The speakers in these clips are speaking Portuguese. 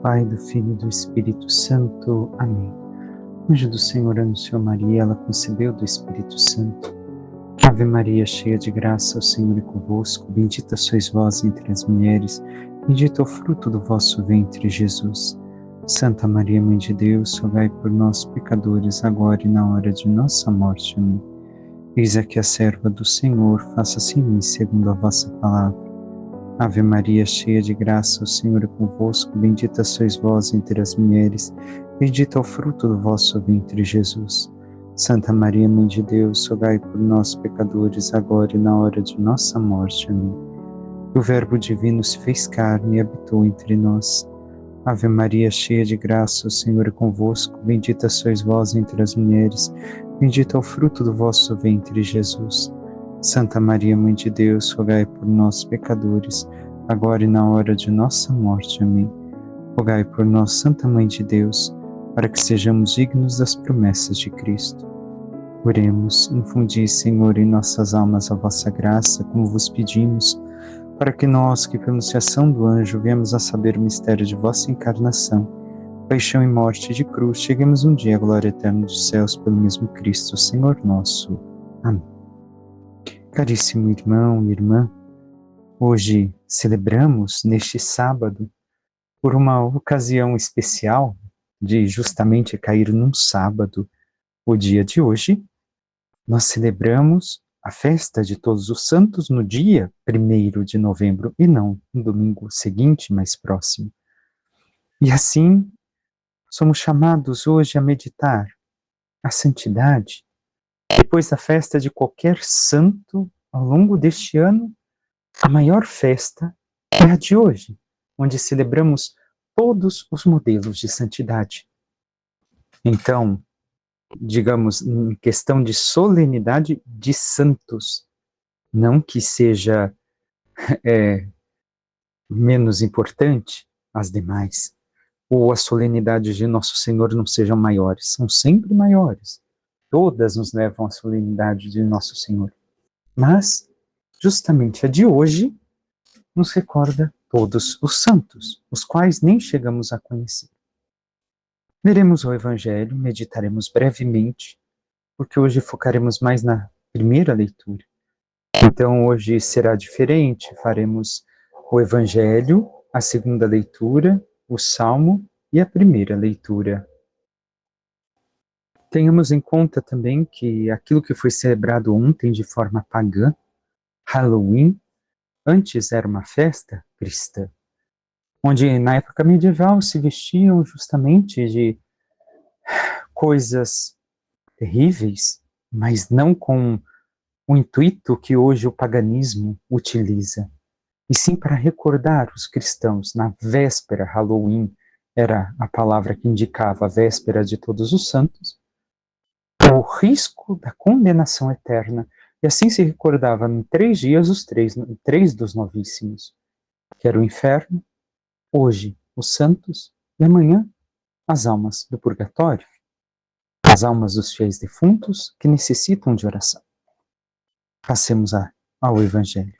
Pai, do Filho e do Espírito Santo. Amém. O anjo do Senhor anunciou Maria, ela concebeu do Espírito Santo. Ave Maria, cheia de graça, o Senhor é convosco. Bendita sois vós entre as mulheres, bendito é o fruto do vosso ventre, Jesus. Santa Maria, Mãe de Deus, rogai por nós, pecadores, agora e na hora de nossa morte. Amém. Eis aqui a serva do Senhor, faça-se em mim segundo a vossa palavra. Ave Maria, cheia de graça, o Senhor é convosco. Bendita sois vós entre as mulheres, bendito é o fruto do vosso ventre, Jesus. Santa Maria, Mãe de Deus, rogai por nós, pecadores, agora e na hora de nossa morte. Amém. O Verbo divino se fez carne e habitou entre nós. Ave Maria, cheia de graça, o Senhor é convosco. Bendita sois vós entre as mulheres, bendito é o fruto do vosso ventre, Jesus. Santa Maria, Mãe de Deus, rogai por nós, pecadores, agora e na hora de nossa morte. Amém. Rogai por nós, Santa Mãe de Deus, para que sejamos dignos das promessas de Cristo. Oremos, infundi, Senhor, em nossas almas a vossa graça, como vos pedimos, para que nós, que pela anunciação do anjo viemos a saber o mistério de vossa encarnação, paixão e morte de cruz, cheguemos um dia à glória eterna dos céus pelo mesmo Cristo, Senhor nosso. Amém. Caríssimo irmão e irmã, hoje celebramos neste sábado, por uma ocasião especial, de justamente cair num sábado, o dia de hoje, nós celebramos a festa de Todos os Santos no dia 1º de novembro, e não no domingo seguinte, mais próximo. E assim, somos chamados hoje a meditar a santidade. Depois da festa de qualquer santo, ao longo deste ano, a maior festa é a de hoje, onde celebramos todos os modelos de santidade. Então, digamos, em questão de solenidade de santos, não que seja menos importante as demais, ou as solenidades de Nosso Senhor não sejam maiores, são sempre maiores. Todas nos levam à solenidade de Nosso Senhor. Mas, justamente a de hoje, nos recorda todos os santos, os quais nem chegamos a conhecer. Leremos o Evangelho, meditaremos brevemente, porque hoje focaremos mais na primeira leitura. Então hoje será diferente, faremos o Evangelho, a segunda leitura, o Salmo e a primeira leitura. Tenhamos em conta também que aquilo que foi celebrado ontem de forma pagã, Halloween, antes era uma festa cristã, onde na época medieval se vestiam justamente de coisas terríveis, mas não com o intuito que hoje o paganismo utiliza, e sim para recordar os cristãos na véspera, Halloween era a palavra que indicava a véspera de Todos os Santos, o risco da condenação eterna, e assim se recordava em 3 dias os três dos novíssimos, que era o inferno, hoje os santos, e amanhã as almas do purgatório, as almas dos fiéis defuntos que necessitam de oração. Passemos ao Evangelho.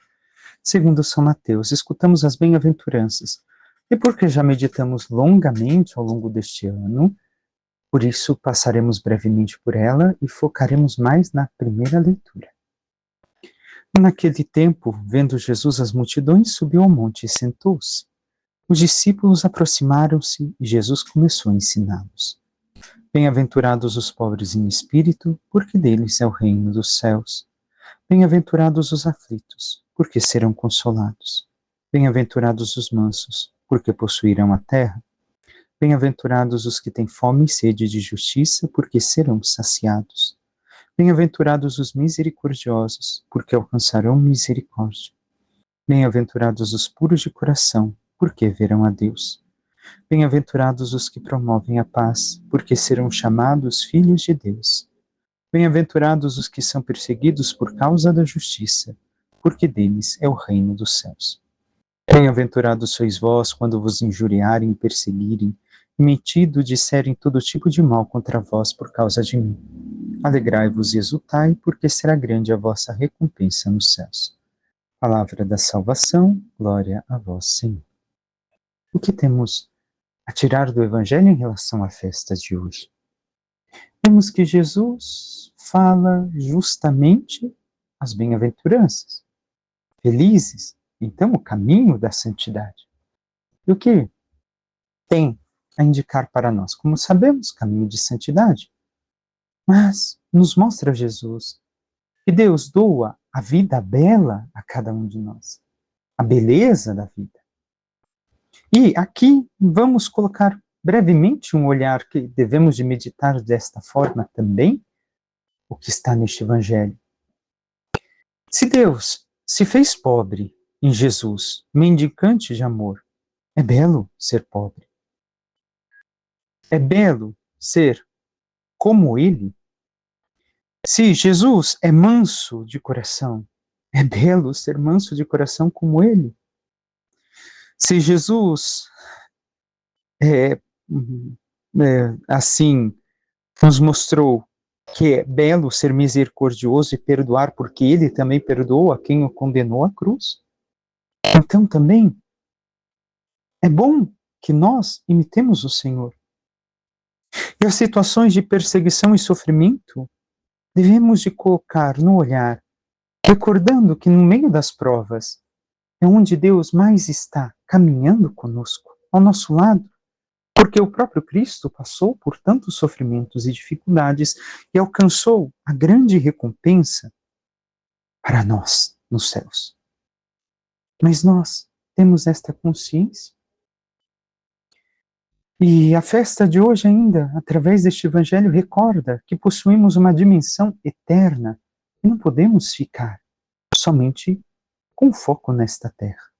Segundo São Mateus, escutamos as bem-aventuranças, e porque já meditamos longamente ao longo deste ano, por isso passaremos brevemente por ela e focaremos mais na primeira leitura. Naquele tempo, vendo Jesus as multidões, subiu ao monte e sentou-se. Os discípulos aproximaram-se e Jesus começou a ensiná-los. Bem-aventurados os pobres em espírito, porque deles é o reino dos céus. Bem-aventurados os aflitos, porque serão consolados. Bem-aventurados os mansos, porque possuirão a terra. Bem-aventurados os que têm fome e sede de justiça, porque serão saciados. Bem-aventurados os misericordiosos, porque alcançarão misericórdia. Bem-aventurados os puros de coração, porque verão a Deus. Bem-aventurados os que promovem a paz, porque serão chamados filhos de Deus. Bem-aventurados os que são perseguidos por causa da justiça, porque deles é o reino dos céus. Bem-aventurados sois vós quando vos injuriarem e perseguirem, e metido disserem todo tipo de mal contra vós por causa de mim. Alegrai-vos e exultai, porque será grande a vossa recompensa nos céus. Palavra da salvação, glória a vós, Senhor. O que temos a tirar do Evangelho em relação à festa de hoje? Vemos que Jesus fala justamente as bem-aventuranças. Felizes, então, o caminho da santidade. E o que tem a indicar para nós? Como sabemos, caminho de santidade. Mas nos mostra Jesus que Deus doa a vida bela a cada um de nós. A beleza da vida. E aqui vamos colocar brevemente um olhar que devemos de meditar desta forma também, o que está neste Evangelho. Se Deus se fez pobre em Jesus, mendicante de amor, é belo ser pobre. É belo ser como Ele. Se Jesus é manso de coração, é belo ser manso de coração como Ele. Se Jesus assim nos mostrou que é belo ser misericordioso e perdoar, porque Ele também perdoou a quem o condenou à cruz, então também é bom que nós imitemos o Senhor. E as situações de perseguição e sofrimento devemos de colocar no olhar, recordando que no meio das provas é onde Deus mais está caminhando conosco, ao nosso lado, porque o próprio Cristo passou por tantos sofrimentos e dificuldades e alcançou a grande recompensa para nós nos céus. Mas nós temos esta consciência. E a festa de hoje ainda, através deste evangelho, recorda que possuímos uma dimensão eterna e não podemos ficar somente com foco nesta terra.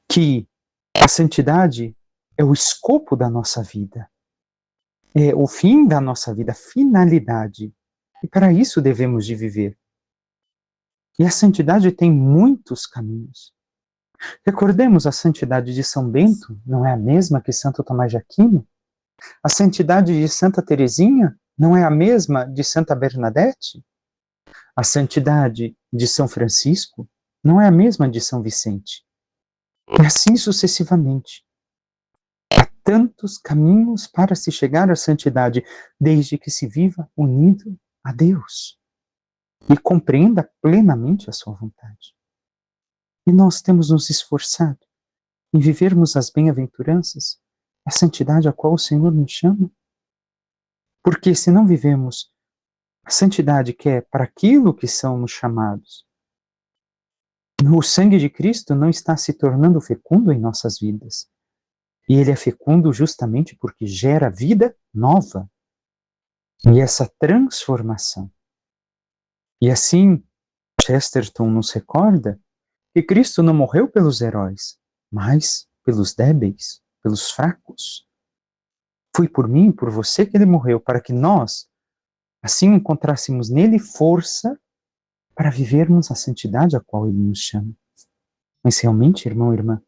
Que a santidade é o escopo da nossa vida, é o fim da nossa vida, a finalidade. E para isso devemos de viver. E a santidade tem muitos caminhos. Recordemos, a santidade de São Bento não é a mesma que Santo Tomás de Aquino? A santidade de Santa Teresinha não é a mesma de Santa Bernadette? A santidade de São Francisco não é a mesma de São Vicente? E assim sucessivamente. Há tantos caminhos para se chegar à santidade, desde que se viva unido a Deus e compreenda plenamente a sua vontade. E nós temos nos esforçado em vivermos as bem-aventuranças, a santidade a qual o Senhor nos chama. Porque se não vivemos a santidade que é para aquilo que somos chamados, o sangue de Cristo não está se tornando fecundo em nossas vidas. E ele é fecundo justamente porque gera vida nova. E essa transformação. E assim, Chesterton nos recorda que Cristo não morreu pelos heróis, mas pelos débeis, pelos fracos. Foi por mim e por você que ele morreu, para que nós, assim, encontrássemos nele força para vivermos a santidade a qual ele nos chama. Mas realmente, irmão e irmã,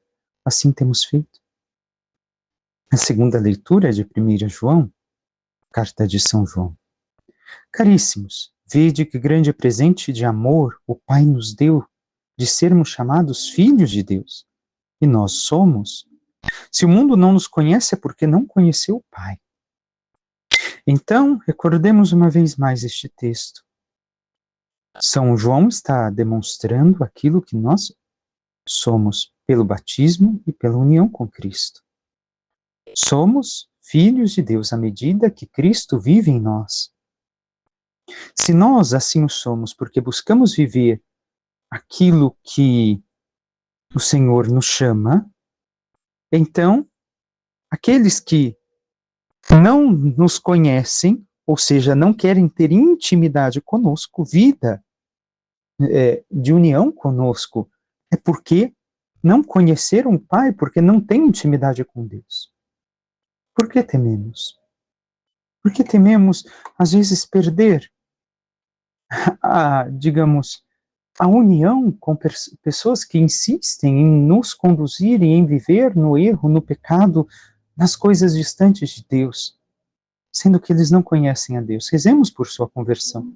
assim temos feito. A segunda leitura é de 1 João, carta de São João. Caríssimos, vede que grande presente de amor o Pai nos deu, de sermos chamados filhos de Deus. E nós somos. Se o mundo não nos conhece é porque não conheceu o Pai. Então, recordemos uma vez mais este texto. São João está demonstrando aquilo que nós somos pelo batismo e pela união com Cristo. Somos filhos de Deus à medida que Cristo vive em nós. Se nós assim o somos porque buscamos viver aquilo que o Senhor nos chama, então, aqueles que não nos conhecem, ou seja, não querem ter intimidade conosco, vida de união conosco, é porque não conheceram o Pai, porque não têm intimidade com Deus. Por que tememos? Porque tememos, às vezes, perder digamos, a união com pessoas que insistem em nos conduzir e em viver no erro, no pecado, nas coisas distantes de Deus, sendo que eles não conhecem a Deus. Rezemos por sua conversão.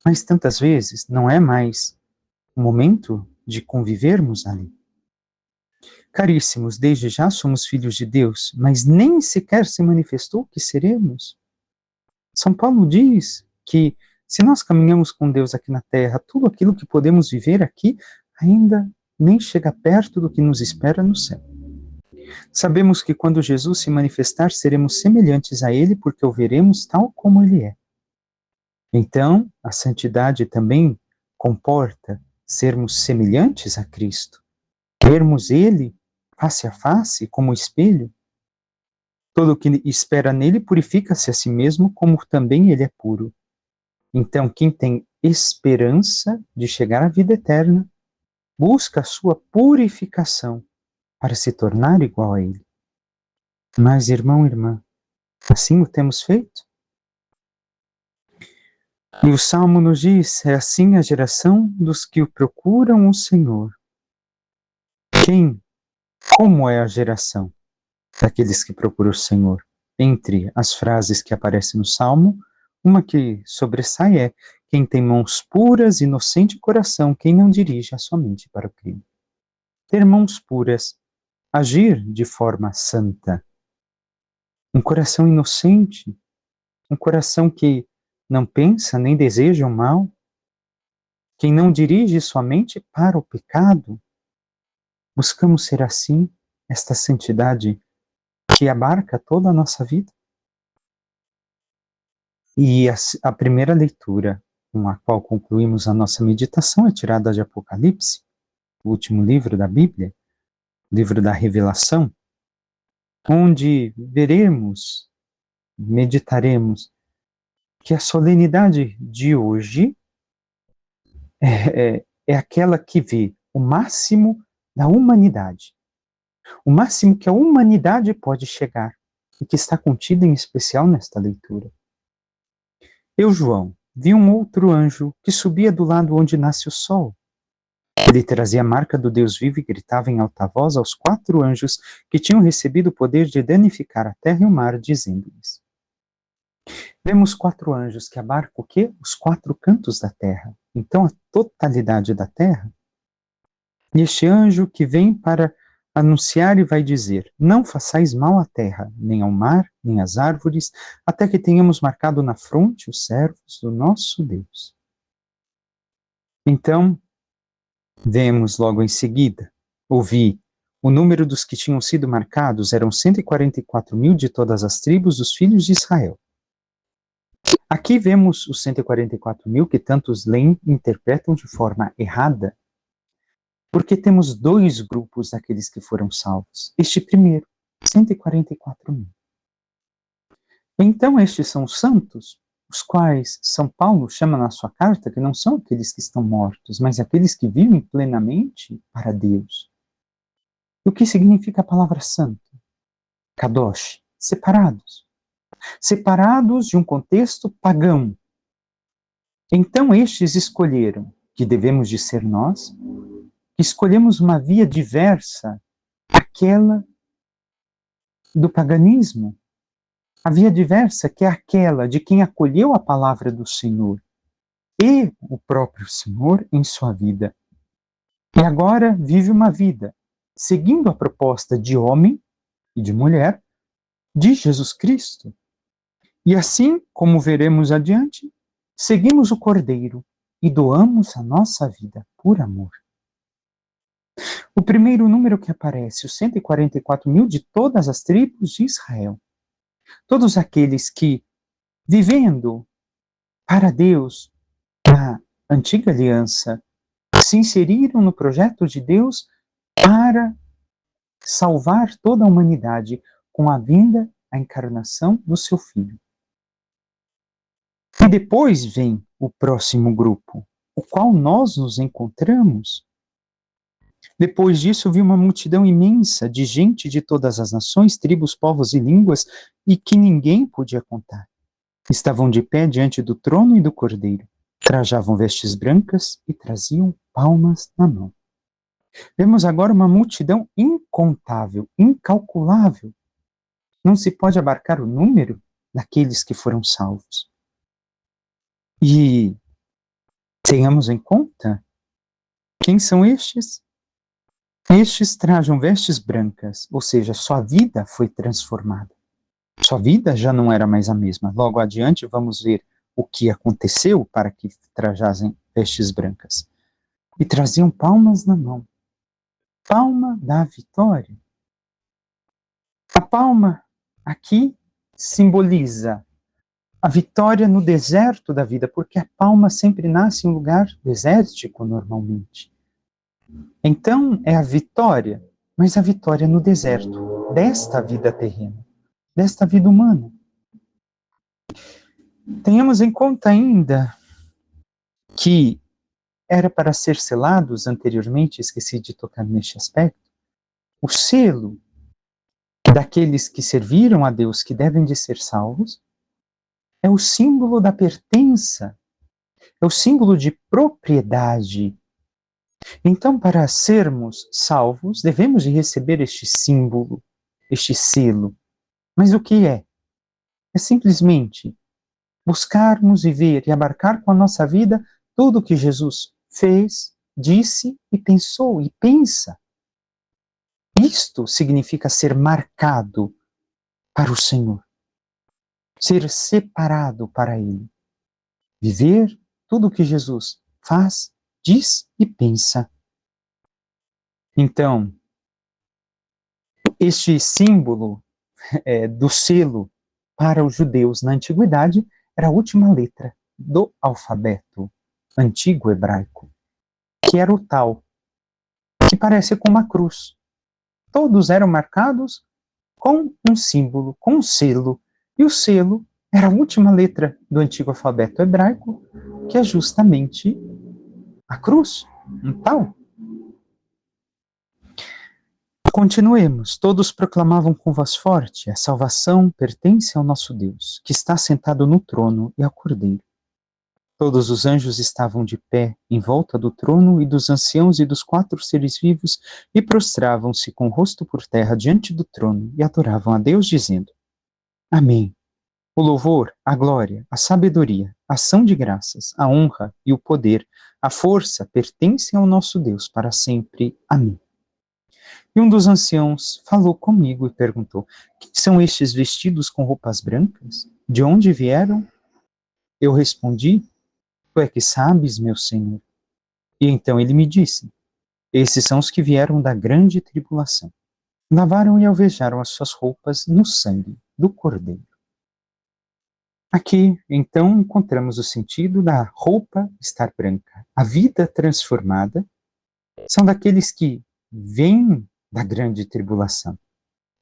Mas tantas vezes não é mais o momento de convivermos ali. Caríssimos, desde já somos filhos de Deus, mas nem sequer se manifestou que seremos. São Paulo diz que se nós caminhamos com Deus aqui na terra, tudo aquilo que podemos viver aqui ainda nem chega perto do que nos espera no céu. Sabemos que quando Jesus se manifestar, seremos semelhantes a Ele, porque o veremos tal como Ele é. Então, a santidade também comporta sermos semelhantes a Cristo, vermos Ele face a face, como espelho. Todo o que espera nele purifica-se a si mesmo, como também ele é puro. Então, quem tem esperança de chegar à vida eterna, busca a sua purificação para se tornar igual a ele. Mas, irmão, irmã, assim o temos feito? E o Salmo nos diz, é assim a geração dos que o procuram o Senhor. Como é a geração daqueles que procuram o Senhor? Entre as frases que aparecem no Salmo, uma que sobressai é: quem tem mãos puras, inocente coração, quem não dirige a sua mente para o crime. Ter mãos puras, agir de forma santa. Um coração inocente, um coração que não pensa nem deseja o mal, quem não dirige sua mente para o pecado. Buscamos ser assim, esta santidade que abarca toda a nossa vida. E a primeira leitura com a qual concluímos a nossa meditação é tirada de Apocalipse, o último livro da Bíblia, livro da Revelação, onde veremos, meditaremos, que a solenidade de hoje é aquela que vê o máximo da humanidade, o máximo que a humanidade pode chegar, e que está contido em especial nesta leitura. Eu, João, vi um outro anjo que subia do lado onde nasce o sol. Ele trazia a marca do Deus vivo e gritava em alta voz aos 4 anjos que tinham recebido o poder de danificar a terra e o mar, dizendo-lhes: vemos 4 anjos que abarcam o quê? Os 4 cantos da terra. Então, a totalidade da terra. E este anjo que vem para anunciar e vai dizer: não façais mal à terra, nem ao mar, nem às árvores, até que tenhamos marcado na fronte os servos do nosso Deus. Então, vemos logo em seguida, ouvi, o número dos que tinham sido marcados eram 144.000 de todas as tribos dos filhos de Israel. Aqui vemos os 144.000 que tantos leem e interpretam de forma errada, porque temos 2 grupos daqueles que foram salvos. Este primeiro, 144.000. Então estes são os santos, os quais São Paulo chama na sua carta que não são aqueles que estão mortos, mas aqueles que vivem plenamente para Deus. E o que significa a palavra santo? Kadosh, separados. Separados de um contexto pagão. Então estes escolheram, que devemos de ser nós, que escolhemos uma via diversa àquela do paganismo. A via diversa que é aquela de quem acolheu a palavra do Senhor e o próprio Senhor em sua vida. E agora vive uma vida seguindo a proposta de homem e de mulher de Jesus Cristo. E assim, como veremos adiante, seguimos o Cordeiro e doamos a nossa vida por amor. O primeiro número que aparece, os 144.000 de todas as tribos de Israel. Todos aqueles que, vivendo para Deus na antiga aliança, se inseriram no projeto de Deus para salvar toda a humanidade com a vinda, a encarnação do seu Filho. E depois vem o próximo grupo, o qual nós nos encontramos. Depois disso, vi uma multidão imensa de gente de todas as nações, tribos, povos e línguas, e que ninguém podia contar. Estavam de pé diante do trono e do Cordeiro. Trajavam vestes brancas e traziam palmas na mão. Vemos agora uma multidão incontável, incalculável. Não se pode abarcar o número daqueles que foram salvos. E tenhamos em conta quem são estes? Estes trajam vestes brancas, ou seja, sua vida foi transformada. Sua vida já não era mais a mesma. Logo adiante vamos ver o que aconteceu para que trajassem vestes brancas. E traziam palmas na mão. Palma da vitória. A palma aqui simboliza a vitória no deserto da vida, porque a palma sempre nasce em um lugar desértico normalmente. Então é a vitória, mas a vitória no deserto desta vida terrena, desta vida humana. Tenhamos em conta ainda que era para ser selados anteriormente, esqueci de tocar neste aspecto, o selo daqueles que serviram a Deus, que devem de ser salvos, é o símbolo da pertença, é o símbolo de propriedade. Então, para sermos salvos, devemos de receber este símbolo, este selo. Mas o que é? É simplesmente buscarmos viver e abarcar com a nossa vida tudo o que Jesus fez, disse e pensou e pensa. Isto significa ser marcado para o Senhor, ser separado para Ele, viver tudo o que Jesus faz, diz e pensa. Então, este símbolo do selo para os judeus na antiguidade era a última letra do alfabeto antigo hebraico, que era o tal, que parece com uma cruz. Todos eram marcados com um símbolo, com um selo, e o selo era a última letra do antigo alfabeto hebraico, que é justamente a cruz, um tal. Continuemos. Todos proclamavam com voz forte: a salvação pertence ao nosso Deus, que está sentado no trono, e ao Cordeiro. Todos os anjos estavam de pé em volta do trono e dos anciãos e dos 4 seres vivos, e prostravam-se com o rosto por terra diante do trono e adoravam a Deus, dizendo: Amém. O louvor, a glória, a sabedoria, a ação de graças, a honra e o poder, a força pertencem ao nosso Deus para sempre. Amém. E um dos anciãos falou comigo e perguntou: quem são estes vestidos com roupas brancas? De onde vieram? Eu respondi: tu é que sabes, meu Senhor. E então ele me disse: esses são os que vieram da grande tribulação. Lavaram e alvejaram as suas roupas no sangue do Cordeiro. Aqui, então, encontramos o sentido da roupa estar branca. A vida transformada são daqueles que vêm da grande tribulação,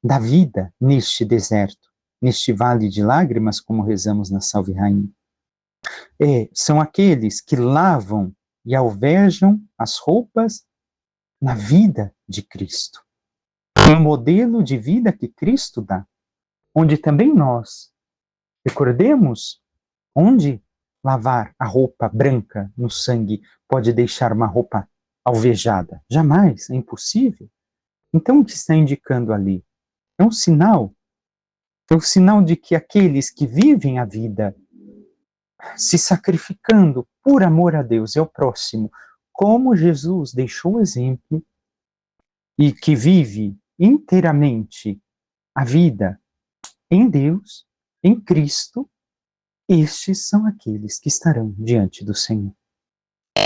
da vida neste deserto, neste vale de lágrimas, como rezamos na Salve Rainha. São aqueles que lavam e alvejam as roupas na vida de Cristo. No modelo de vida que Cristo dá, onde também nós recordemos onde lavar a roupa branca no sangue pode deixar uma roupa alvejada. Jamais, é impossível. Então o que está indicando ali? É um sinal de que aqueles que vivem a vida se sacrificando por amor a Deus e ao próximo, como Jesus deixou o exemplo, e que vive inteiramente a vida em Deus, em Cristo, estes são aqueles que estarão diante do Senhor.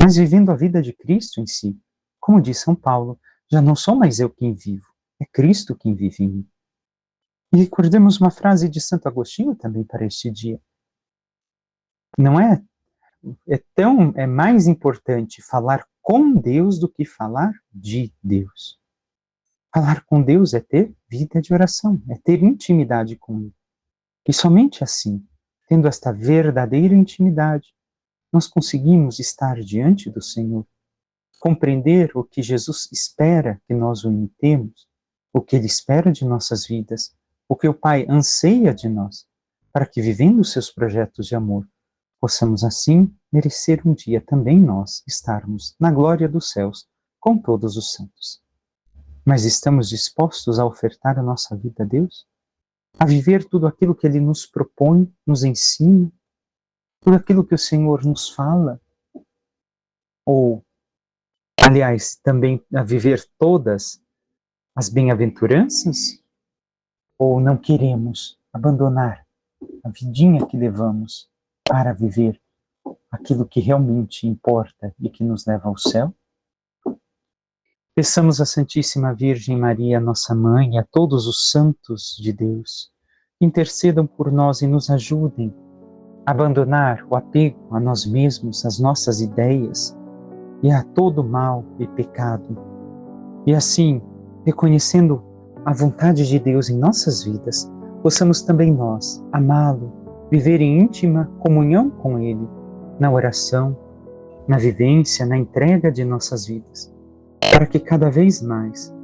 Mas vivendo a vida de Cristo em si, como diz São Paulo, já não sou mais eu quem vivo, é Cristo quem vive em mim. E recordemos uma frase de Santo Agostinho também para este dia. Não é? É mais importante falar com Deus do que falar de Deus. Falar com Deus é ter vida de oração, é ter intimidade com Ele. E somente assim, tendo esta verdadeira intimidade, nós conseguimos estar diante do Senhor, compreender o que Jesus espera que nós o imitemos, o que Ele espera de nossas vidas, o que o Pai anseia de nós, para que, vivendo os seus projetos de amor, possamos assim merecer um dia também nós estarmos na glória dos céus com todos os santos. Mas estamos dispostos a ofertar a nossa vida a Deus? A viver tudo aquilo que Ele nos propõe, nos ensina, tudo aquilo que o Senhor nos fala? Ou aliás, também a viver todas as bem-aventuranças? Ou não queremos abandonar a vidinha que levamos para viver aquilo que realmente importa e que nos leva ao céu? Peçamos à Santíssima Virgem Maria, nossa Mãe, e a todos os santos de Deus, que intercedam por nós e nos ajudem a abandonar o apego a nós mesmos, às nossas ideias e a todo mal e pecado. E assim, reconhecendo a vontade de Deus em nossas vidas, possamos também nós amá-lo, viver em íntima comunhão com Ele, na oração, na vivência, na entrega de nossas vidas, para que cada vez mais,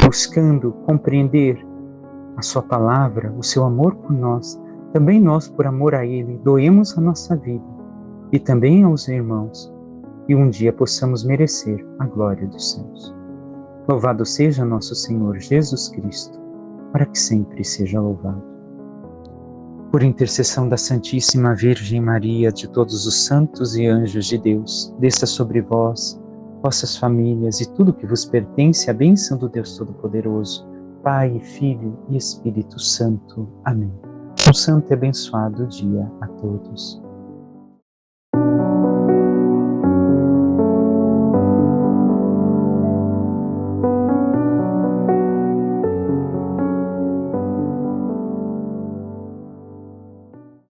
buscando compreender a sua palavra, o seu amor por nós, também nós, por amor a Ele, doemos a nossa vida e também aos irmãos, e um dia possamos merecer a glória dos céus. Louvado seja nosso Senhor Jesus Cristo, para que sempre seja louvado. Por intercessão da Santíssima Virgem Maria, de todos os santos e anjos de Deus, desça sobre vós, vossas famílias e tudo que vos pertence, a bênção do Deus Todo-Poderoso, Pai, Filho e Espírito Santo. Amém. Um santo e abençoado dia a todos.